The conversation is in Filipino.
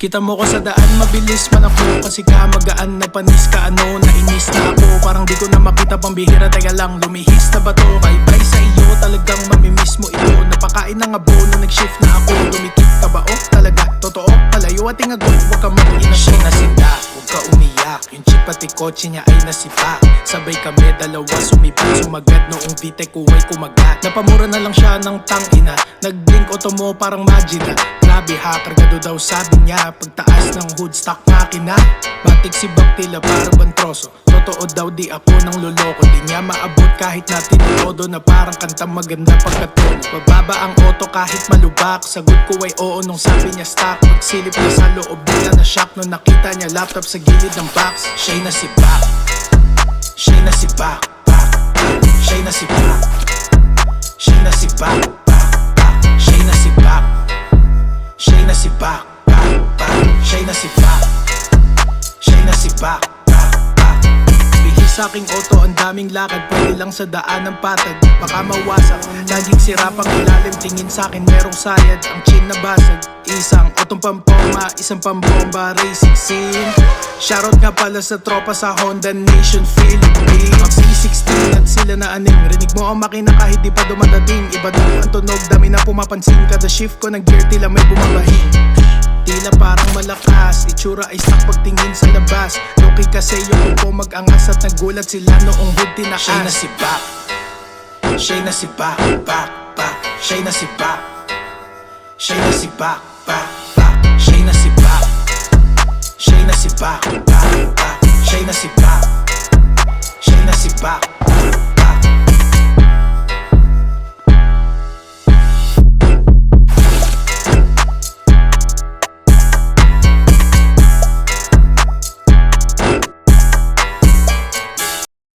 Kita mo ko sa daan, mabilis man ako kasi magaan na panis ka ano. Nainis na ako, parang di ko na makita pambihira. Teka lang, lumihis na ba to? Bye-bye sa iyo, talagang mamimiss mo ito. Napakain ng abono, nag-shift na ako. Lumikit ka ba? Oh, talaga, totoo. Palayo at ingagot, huwag ka mag-inas. Siya nasinda, huwag ka umiyak. Yung jeep pati kotse niya ay nasipa. Sabay kami, dalawa sumipat. Sumagad noong VTEC kuway kumagat. Napamura na lang siya ng tangina. Nag-blink auto mo parang magina. Grabe ha, kargado daw sabi niya. Pagtaas ng hood stock makina. Batik si Baktila para bantroso. Totoo daw di ako nang loloko. Di niya maabot kahit natin todo. Na parang kantang maganda pagkatono. Bababa ang auto kahit malubak. Sagot ko ay oo nung sabi niya stock. Pagsilip niya sa loob nila na shock. Nung nakita niya laptop sa gilid ng box. Siya'y nasipak. Siya'y nasipak. Siya'y nasipak. Siya'y nasipak. Siya'y nasipak. Siya'y nasipak. Siya'y nasipak. Siya'y nasipak. Bihis sa aking auto, ang daming lakad. Pwede lang sa daan ng patag, baka mawasak. Laging sira pang ilalim, tingin sa'kin merong sayad. Ang chin na basag, isang otong pampoma, isang pambomba, racing scene. Shoutout nga pala sa tropa sa Honda Nation Philippines. Mag C16 at sila na aning. Rinig mo ang makina kahit di pa dumadating. Iba daw ang tunog, dami na pumapansin. Kada shift ko ng gear tila may bumabahin. Tila parang malakas, itsura ay stock pagtingin sa labas. Loki kasi yung upo mag-angas at nagulat sila noong hood tinaas. Siya'y nasipak. Siya'y nasipak. Siya'y nasipak. Siya'y nasipak. Siya'y nasipak. Siya'y nasipak. Siya'y nasipak. Siya'y nasipak.